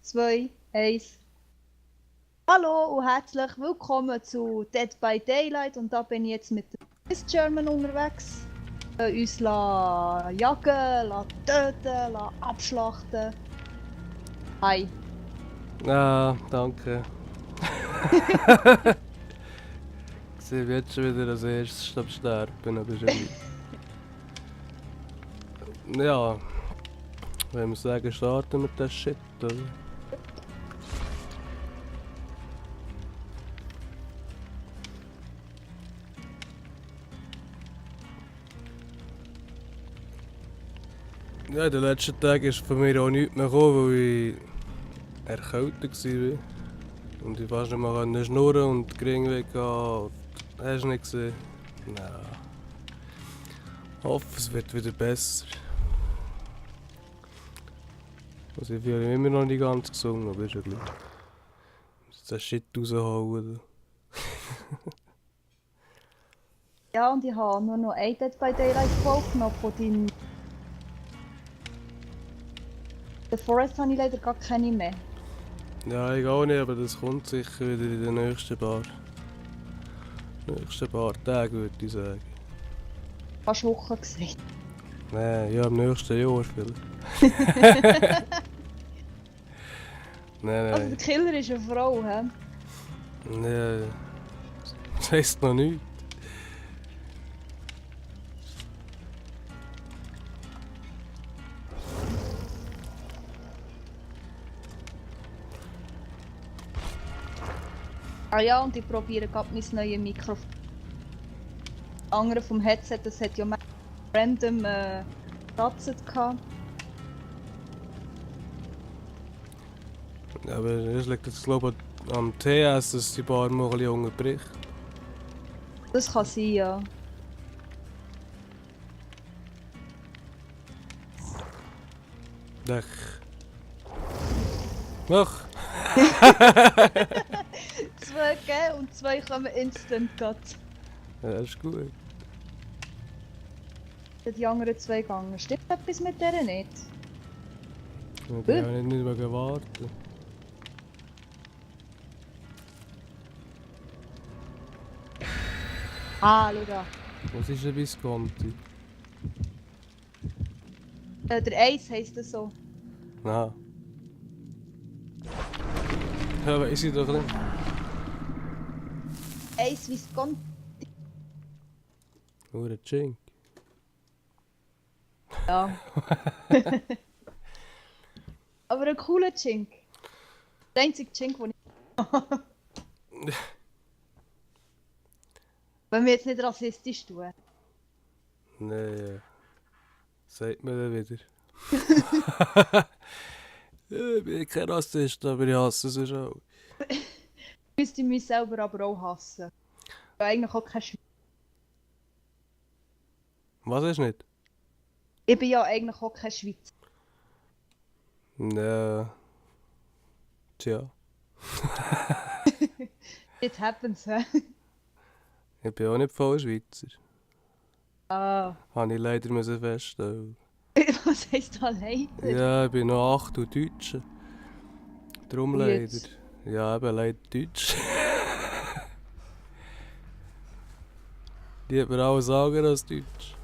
2, 1. Hallo und herzlich willkommen zu Dead by Daylight und da bin ich jetzt mit der Swiss German unterwegs. Uns jagen, töten, abschlachten. Hi. Ah, danke. Ich sehe jetzt schon wieder als erstes sterben, aber schon nicht. Ja, wenn wir sagen, starten wir das Shit, oder? Ja, in den letzten Tagen ist von mir auch nichts mehr gekommen, weil ich erkältet war. Und ich fast nicht mehr schnurren und Gring weggehen. Hast du nicht gesehen? Nein. Ich hoffe, es wird wieder besser. Also ich fühle mich immer noch nicht ganz gesungen, aber ist ja gleich. Ich muss den Shit rausholen. Ja, und ich habe nur noch eine Dead by Daylight Folge von deinem... The Forest habe ich leider gar keine mehr. Ja, ich auch nicht, aber das kommt sicher wieder in den nächsten paar Tagen, würde ich sagen. Fast Wochen gesehen. Nein, ja, im nächsten Jahr vielleicht. Nein, Also der Killer ist eine Frau, hä? Nein. Das heisst noch nichts. Ah ja, und ich probiere gerade mein neues Mikrofon. Das andere vom Headset, das hat ja random gekratzt gehabt. Aber es liegt jetzt, glaube ich, am TS, dass die Bar mal ein bisschen unterbricht. Das kann sein, ja. Ach! 2 gegeben und 2 kommen instant cut. Ja, das ist gut. Die anderen 2 gegangen. Stimmt etwas mit der nicht? Ich kann ja nicht mehr warten. Ah, schau da. Was ist ein Visconti? Der Ace heisst das so. Na. Ja, weiss ich doch nicht. Ace Visconti. Nur ein Chink. Ja. Aber ein cooler Chink. Der einzige Chink, den ich wenn wir jetzt nicht rassistisch tun. Nee. Sagt mir dann wieder. Ich bin kein Rassist, aber ich hasse es auch. Ich müsste mich selber aber auch hassen. Ich bin eigentlich auch kein Schweizer. Was ist nicht? Ich bin ja eigentlich auch kein Schweizer. Ja. Tja. It happens, hä? Ich bin auch nicht voll Schweizer. Ah. Habe ich leider müssen feststellen. Was heisst da leider? Ja, ich bin noch 8 und Deutsche. Darum leider. Jetzt. Ja, eben leider Deutsch. Die hat mir auch sagen als Deutsch.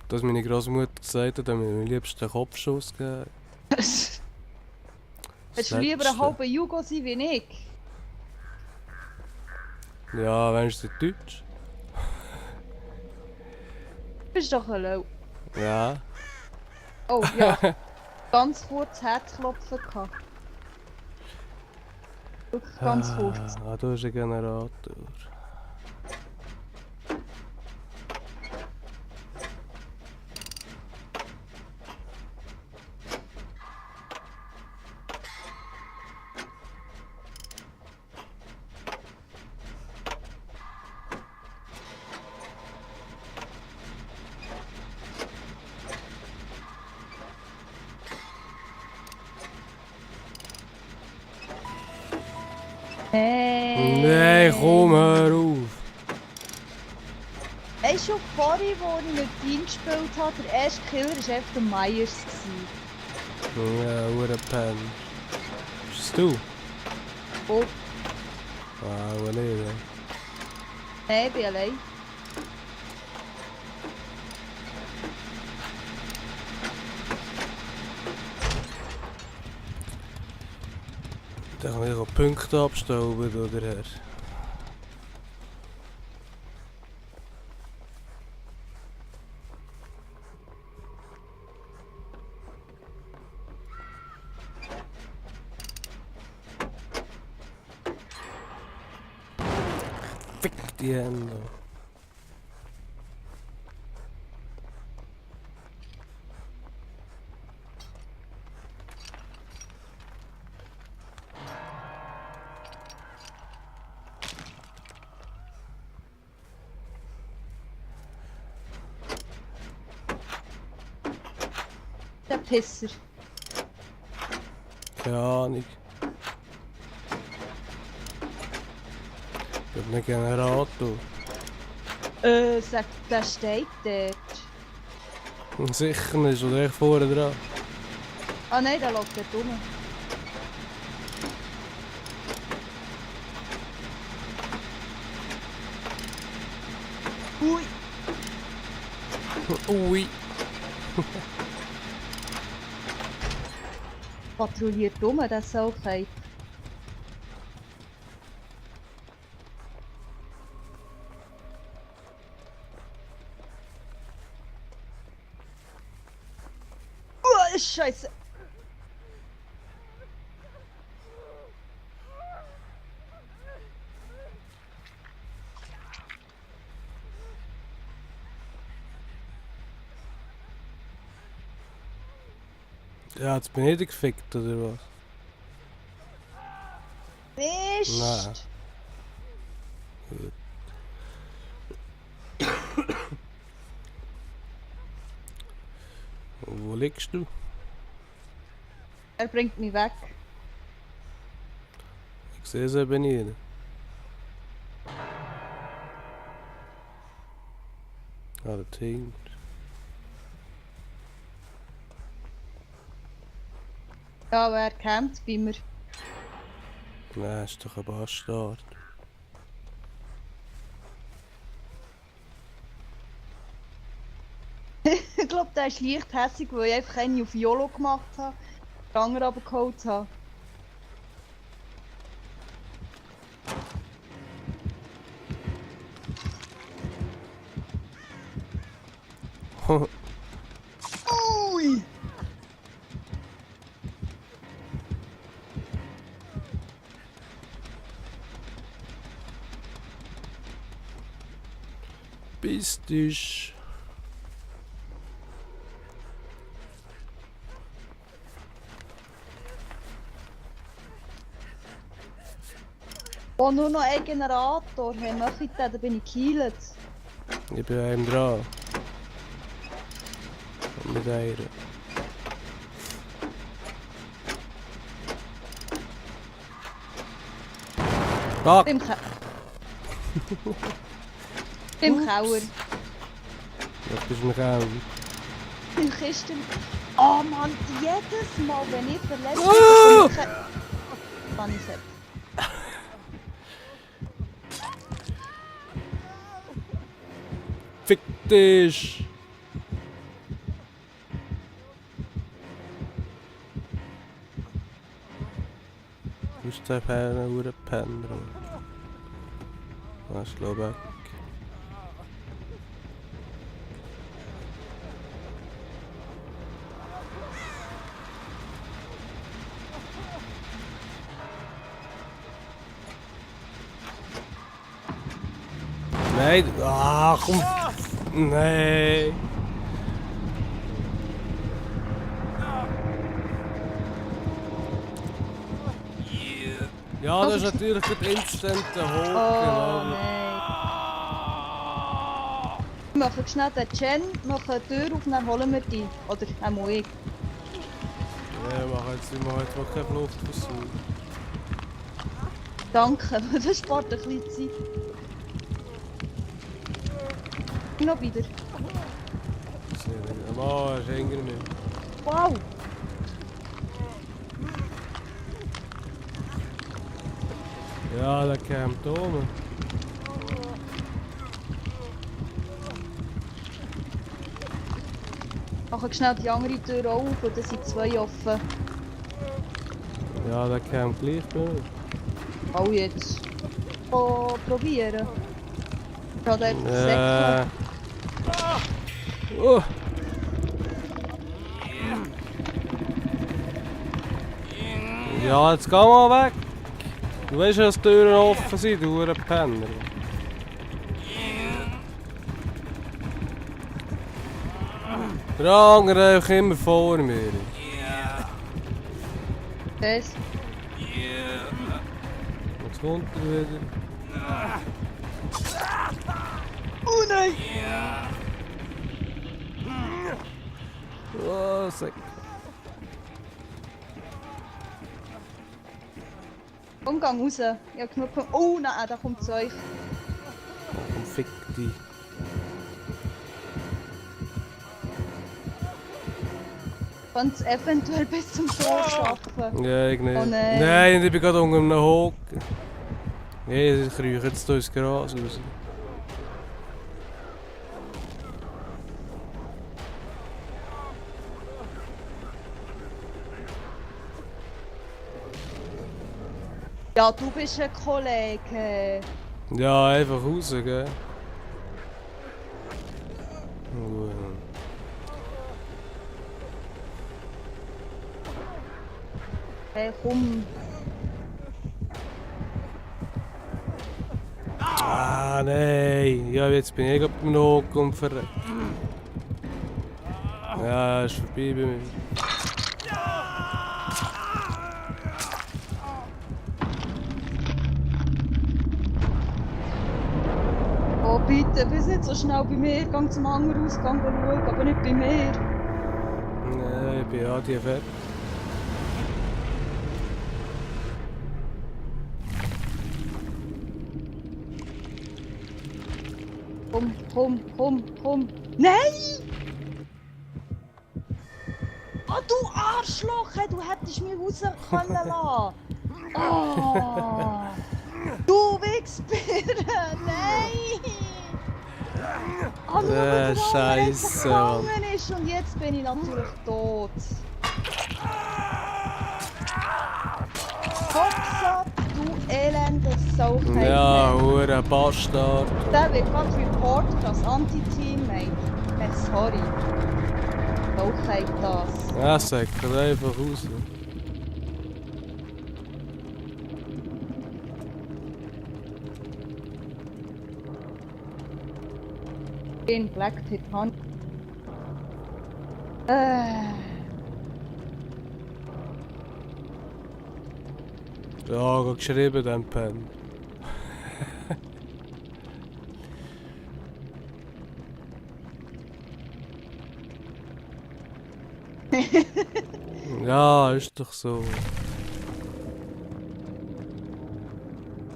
Dass meine Großmutter gesagt hat, dass mir am liebsten den Kopfschuss gegeben. Willst du lieber ein halber Jugo sein wie ich? Ja, wenigstens Deutsch. Du bist doch ein Lau. Ja. Oh ja. Ganz kurz Herzklopfen gehabt. Wirklich ganz kurz. Ah, du bist ein Generator. Hey. Nein, komm, hör auf! Er ist schon voll vorhin, als ich mit ihm gespielt habe, der erste Killer war einfach der Myers. Ja, hure Pen. Ist es du? Oh, Ah, wo nicht, ja. nein, ich bin allein. Da kann ich auch Punkte abstauben, oder Herr? Fick die Hände. Der Pisser. Keine Ahnung. Ich hab einen Generator. Sagt, der steht dort. Sicher nicht, oder echt vorne dran. Ah nein, der läuft dort rum. Ui, Ui. patrouilliert rum, der Saufheit. Scheiße. Ja, jetzt bin ich gefickt, oder was? Mist. Nein. Gut. Wo liegst du? Er bringt mich weg. Ich sehe es eben nicht. Ah, der Ting. Ja, wer kämpft bei mir? Nein, ist doch ein Bastard. Ich glaube, der ist leicht hässig, weil ich einfach eine auf YOLO gemacht habe. Den anderen aber geholt habe. Ui! Bist dich. Oh, nur noch ein Generator. Hey, mach ich den, dann bin ich geheilt. Ich bin einem dran. Und mit einer. Fuck! Beim Kauer. Was bist du noch auch? Im Kisten. Oh Mann, jedes Mal, wenn ich verletzt bin, Ah! kann ich es. Fick dich! Du bist der Penner, oder Penner. Was glaube ich? Nein, ah, komm! Nein! Ja, das ist natürlich der instante Haken. Oh nein. Wir machen schnell den Chen, machen die Tür auf, dann holen wir die. Oder auch ich. Ja, wir machen jetzt mal keine Fluchtversuch. Danke, das spart ein bisschen Zeit. Noch wieder. Mann, er ist hinter mir. Wow! Ja, der kommt oben. Mach schnell die andere Tür auf und dann sind 2 offen. Ja, der kommt gleich durch. Oh, jetzt. Oh, probieren. Gerade einfach Ja. säckeln. Oh. Ja, jetzt geh mal weg. Du weißt ja, dass die Türen offen sind, du Penner. Der andere einfach immer vor mir. Was? Jetzt kommt er wieder. Oh nein! Oh, Sack. Komm, gang raus. Ich hab genug. Oh nein, da kommt zu euch. Komm, fick dich. Kann es eventuell bis zum Tor schaffen. Ja, ich nicht. Oh nein. Nein, ich bin gerade unter einem Hocken. Nee, ich kriege jetzt hier ins Gras raus. Ja, du bist ein Kollege. Ja, einfach raus, gell? Gut. Hey, komm. Ah, nein. Ja, jetzt bin ich gerade beim Hocken und verreckt. Ja, ist vorbei bei mir. Oh bitte, bist nicht so schnell bei mir. Gang zum anderen Ausgang schauen, aber nicht bei mir. Nein, ich bin ja die fertig. Komm. Nein! Oh, du Arschloch! Hey, du hättest mich raus können lassen. Oh! Du Wichsbirne! Nein! Oh, nur weil der Scheisse, andere gefangen ist und jetzt bin ich natürlich tot. Kopf ab, du elender Sauchheit. Ja, hure Bastard. Der wird gerade reported als Anti-Teammate. Sorry. Sauchheit das. Ja, sag einfach raus. Den Black Pit Hunt. Ja, ich geschrieben, den Pen. Ja, ist doch so.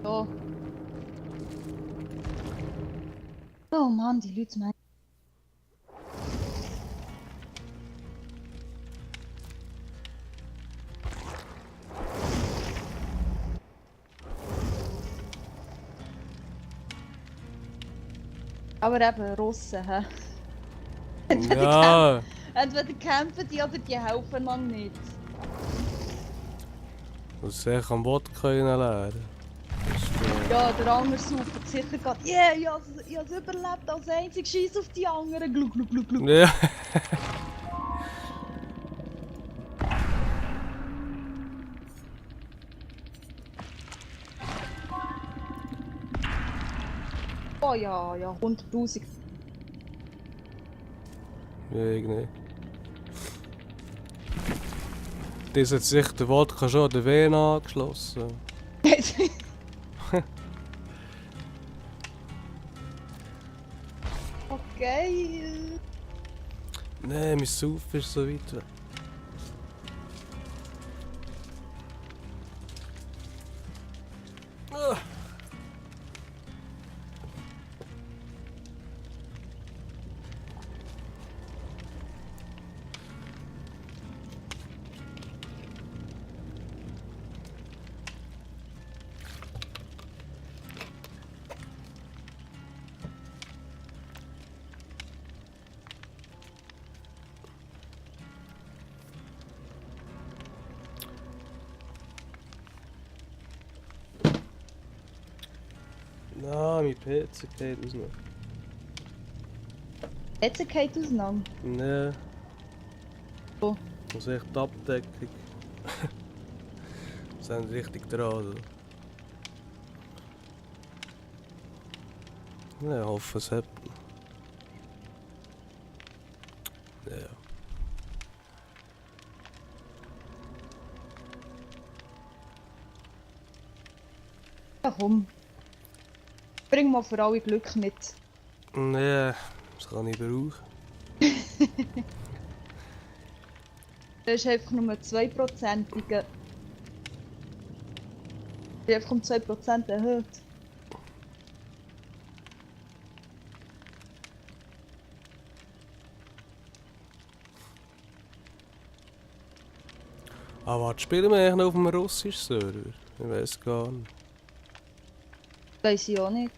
So. Oh Mann, die Leute meinen. Aber eben Russen, hä? Ja, Entweder kämpfen die oder die helfen man nicht. du sicher am Wodka lernen. Ja, der andere sauft sicher gerade. Yeah, ich hab's überlebt als einzig. Scheiß auf die anderen. Gluck. Ja. Oh ja, 100.000. Ich nicht. Das hat sich der Wodka schon an der Vene angeschlossen. Okay. Nein, mein Saufen ist so weit weg. mein PC geht aus noch. Jetzt geht auseinander. Nee. Wo? Das ist echt die Abdeckung. Wir sind richtig dran. Ja, ich hoffe, es hat. Ja. Ja komm. Bring mal für alle Glück mit. Nee, das kann ich brauchen. Das ist einfach nur 2%. Die einfach um 2% erhöht. Aber was spielen wir eigentlich noch auf dem russischen Server? Ich weiß gar nicht. Weiss ich auch nicht.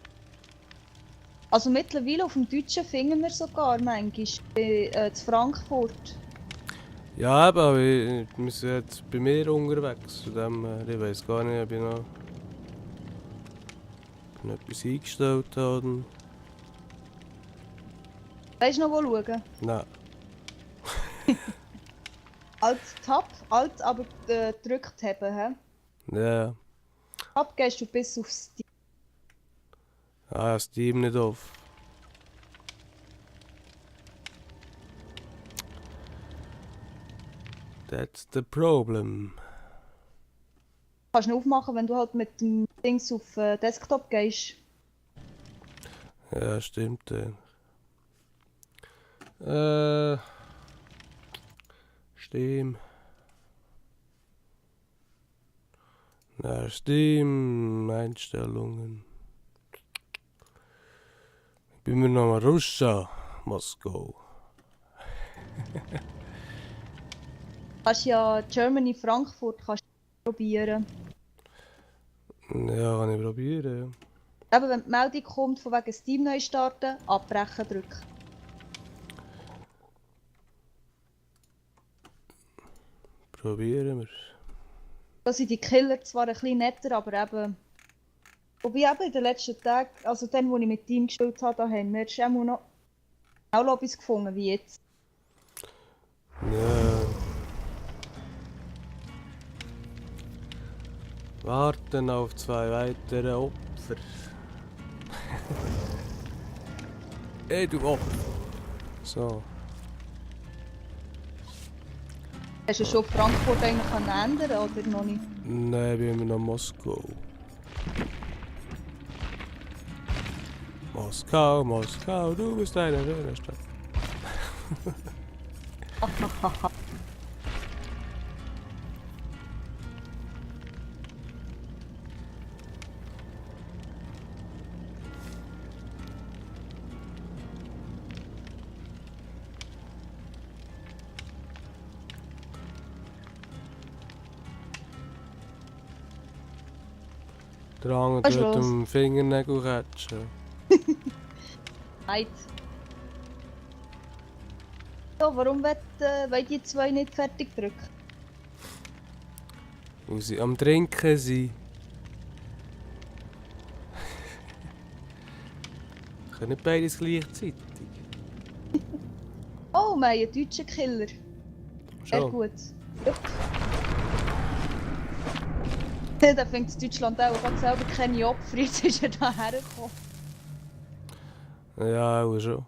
Also mittlerweile auf dem Deutschen finden wir sogar manchmal zu Frankfurt. Ja, eben, aber wir sind jetzt bei mir unterwegs. Von dem, ich weiß gar nicht, ob ich noch etwas eingestellt habe. Weißt du noch wo schauen? Nein. Alt-Tab, Alt aber gedrückt haben. He? Ja. Tab gehst du bis auf Steam. Ah, Steam nicht auf. That's the problem. Kannst du aufmachen, wenn du halt mit dem Dings auf Desktop gehst. Ja, stimmt. Steam. Na, Steam, Einstellungen. Ich bin mir noch mal Russia, Moskau. Kannst ja Germany Frankfurt kannst du probieren. Ja, kann ich probieren. Eben wenn die Meldung kommt von wegen Steam neu starten, abbrechen drücken. Probieren wir. Da sind die Killer zwar ein bisschen netter, aber eben. Wobei eben in den letzten Tagen, also dann wo ich mit Team gespielt habe, da haben wir schon noch auch Lobbys gefunden wie jetzt. Ja. Warten auf 2 weitere Opfer. Ey, du Opfer. So. Hast du schon Frankfurt eigentlich ändern oder noch nicht? Nein, wir sind noch Moskau. Moskau, Moskau, du bist eine schöne Stadt. Der andere Was ist tut los? dem Fingernägel catchen. Nein. So, warum wollen die zwei nicht fertig drücken? Weil sie am Trinken sind. Können nicht beides gleichzeitig. Oh, wir haben einen deutschen Killer. Sehr Schon. gut. Jupp. Da findet Deutschland auch hat selber keine Opfer, jetzt ist er da hergekommen. Ja, auch schon.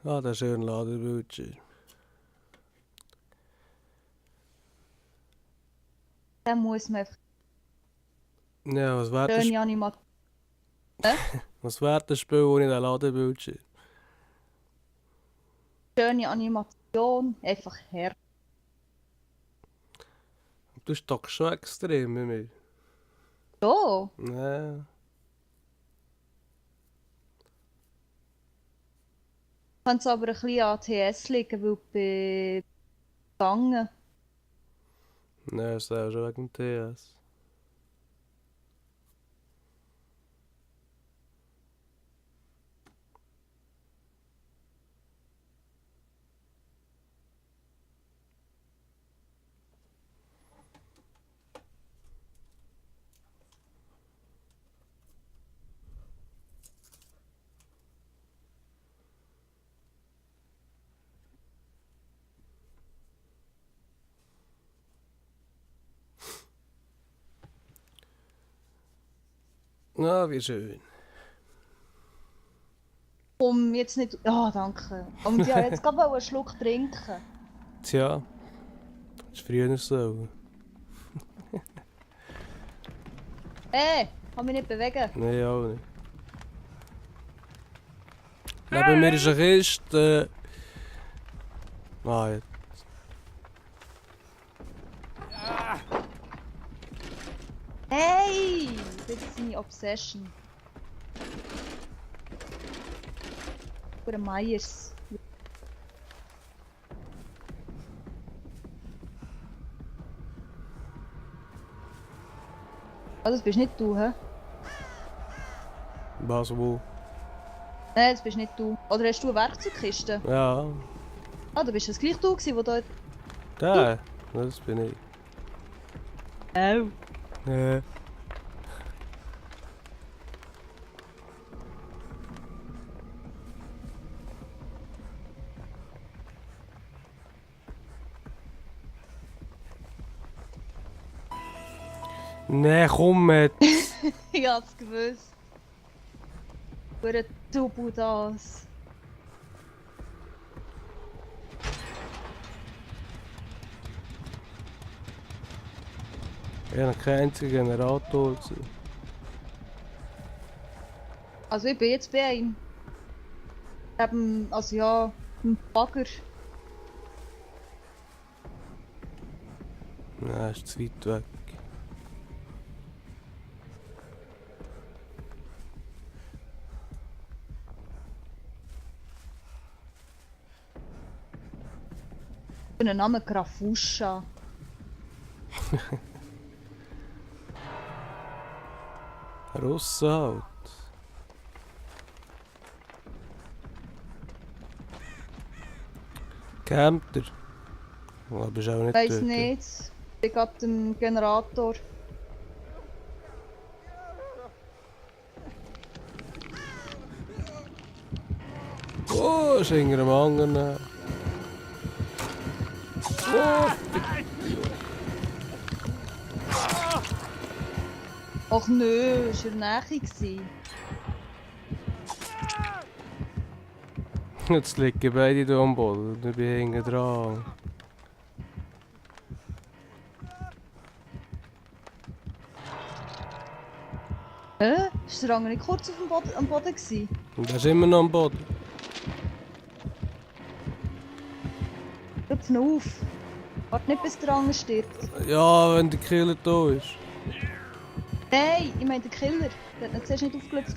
Ah, der schöne Laderbildschirm. Dann muss man einfach Ja, was wäre das, schöne Animation. was wär das Spiel ohne den Laderbildschirm? Schöne Animation, einfach her. Du stockst schon extrem mit mir. So, Ja. Kann es aber ein bisschen an TS liegen, weil ich bin gegangen. Nein, das ist auch schon wegen dem TS. Na, wie schön. Um jetzt nicht. Ja, danke. Und ja, jetzt gerade einen Schluck trinken. Tja, das ist früher so. Kann mich nicht bewegen. Nein, auch nicht. Neben mir ist eine Kiste. Ah, jetzt. Hey! Das ist seine Obsession. Oder Myers. Ah, das bist nicht du, hä? Was, wo? Nein, das bist nicht du. Oder hast du eine Werkzeugkiste? Ja, Ah, da bist das gleich du gewesen, wo da... da. Das bin ich. Oh. Nee, komm mit. Ich hab's gewusst. Für Tubu das. Ich hatte keinen einzigen Generator gesehen. Also ich bin jetzt bei einem. Also ja, ein Bagger. Nein, ist zu weit weg. Ich bin Name Grafuscha. Russen halt. Campt er? Oh, bist auch nicht Weiss dort. nicht. Ich bin gerade dem Generator. Oh, ist hinter dem anderen. Oh, Ach nö, es war in der Nähe gewesen. jetzt liegen beide hier am Boden und ich bin hinten dran. Hä? Ist der Rang nicht kurz auf dem Boden, am Boden gewesen? Und er ist immer noch am Boden. Hört noch auf. Warte nicht, bis der Rang stirbt. Ja, wenn der Killer da ist. Nein, ich meine den Killer. Der hat ihn zuerst nicht aufgelöst.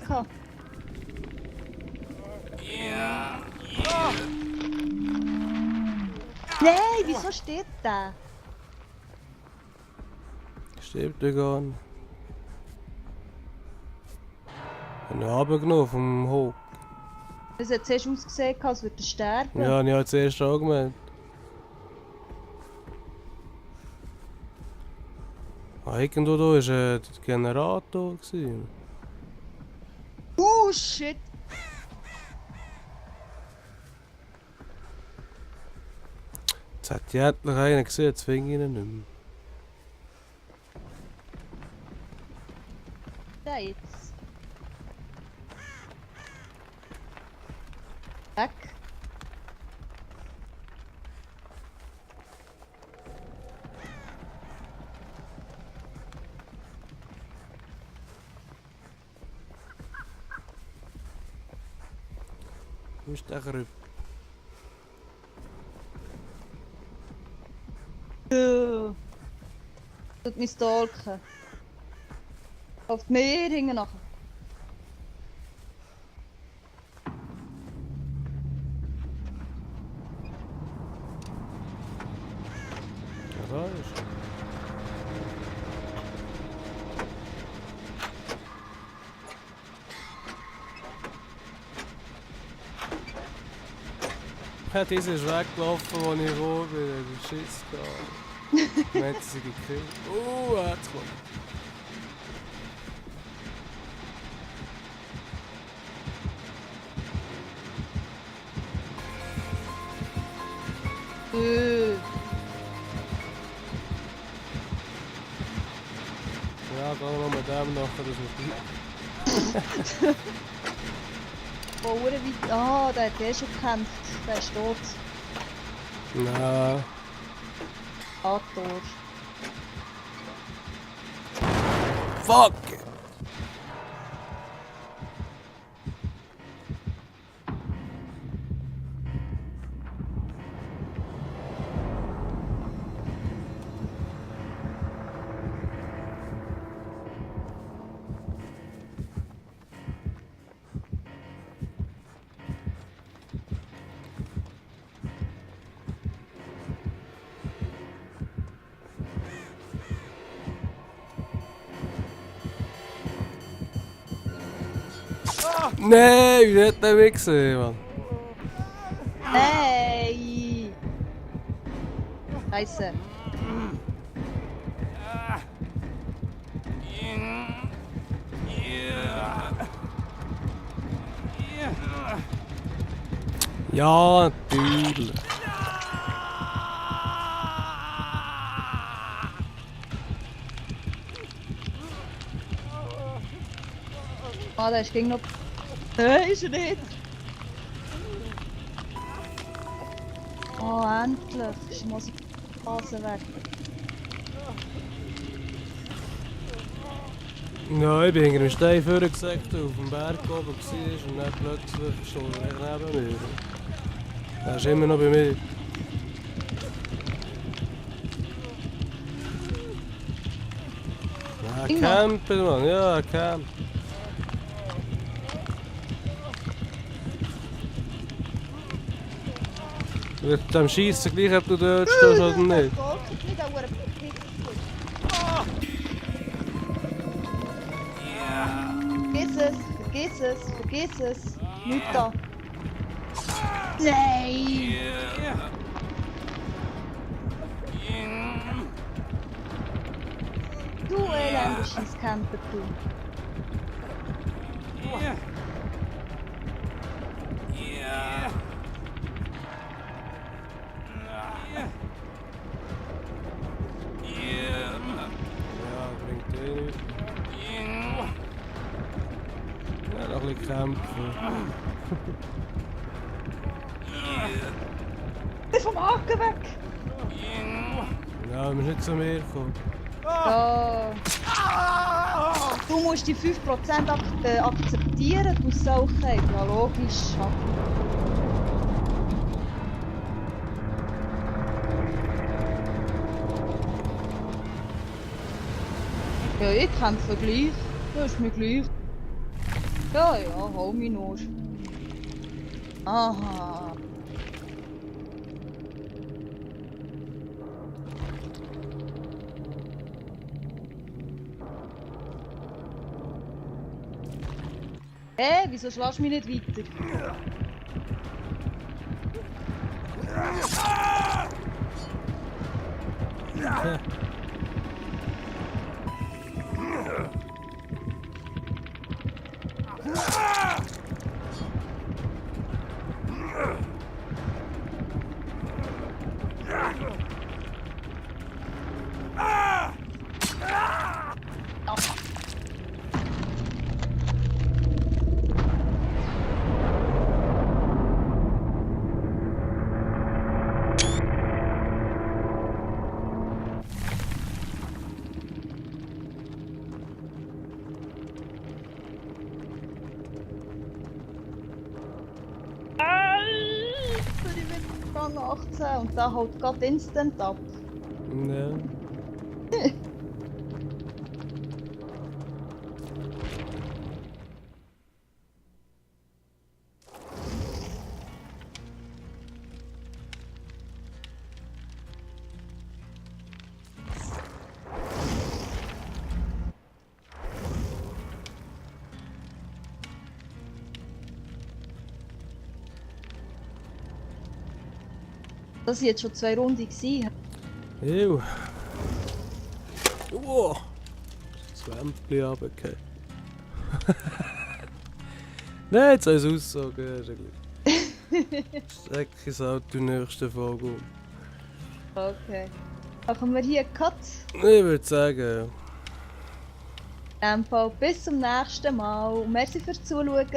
Nein, wieso steht der? Stirbt er gar nicht. Ich habe ihn runtergenommen vom Hoch. Es hat zuerst ausgesehen, als würde er sterben. Ja, ich habe zuerst auch gemeint. Ah, irgendwo da war der Generator. Shit! Jetzt hat ich endlich einen gesehen, jetzt finde ich ihn nicht mehr. Der jetzt. Weg. Wo ist der Rüb? Tut mich stalken. Auf mir hinten nachher. fährst. Ja, dieser ist weggelaufen, als ich gekommen bin. Der ist Schiss gehabt. Ich meinte, sie gekillt. Er hat's gemacht. Ja, geh noch mit dem nachher, dass wir Oh, weit. Ah, der hat schon gekämpft. Der ist tot. Nein. Ator. Fuck! Nein, wie hat der mich gesehen, Mann? Nein! Scheiße. Ja, natürlich. Ah, der ist gegen noch. Nein, ist er nicht! Oh, endlich! Ist mal so die Phase weg. Ja, ich bin hinter dem Stein vorgesagt, auf dem Berg oben war und dann plötzlich stand er neben mir. Er ist immer noch bei mir. Ja, Immer. campen, Mann, ja, campen. Wird am Schiessen gleich, ob du dort stehst oder nicht. Vergiss es. Nicht da. Nein! Du elendisches Camper, du. Ja, bringt eh nichts. Ja, noch ein bisschen kämpfen. Bist vom Haken weg! Ja, wir müssen nicht zu mir kommen. Ja. Du musst die 5% akzeptieren, du Sauchheit. Ja, logisch. Ja, ich kämpfe gleich. Das ist mir gleich. Ja, hau mich nur. Aha. Wieso schlägst du mich nicht weiter? Ja. Rang 18 und der haut gerade instant ab. Ja. Das war jetzt schon 2 Runden gewesen. Ew. Wow. Das Lämpchen runtergefallen. Nein, jetzt soll es aussagen. Steck es halt die nächste Folge um. Okay. Machen wir hier einen Cut. Ich würde sagen, In dem Fall bis zum nächsten Mal. Und merci fürs Zuschauen.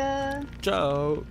ciao.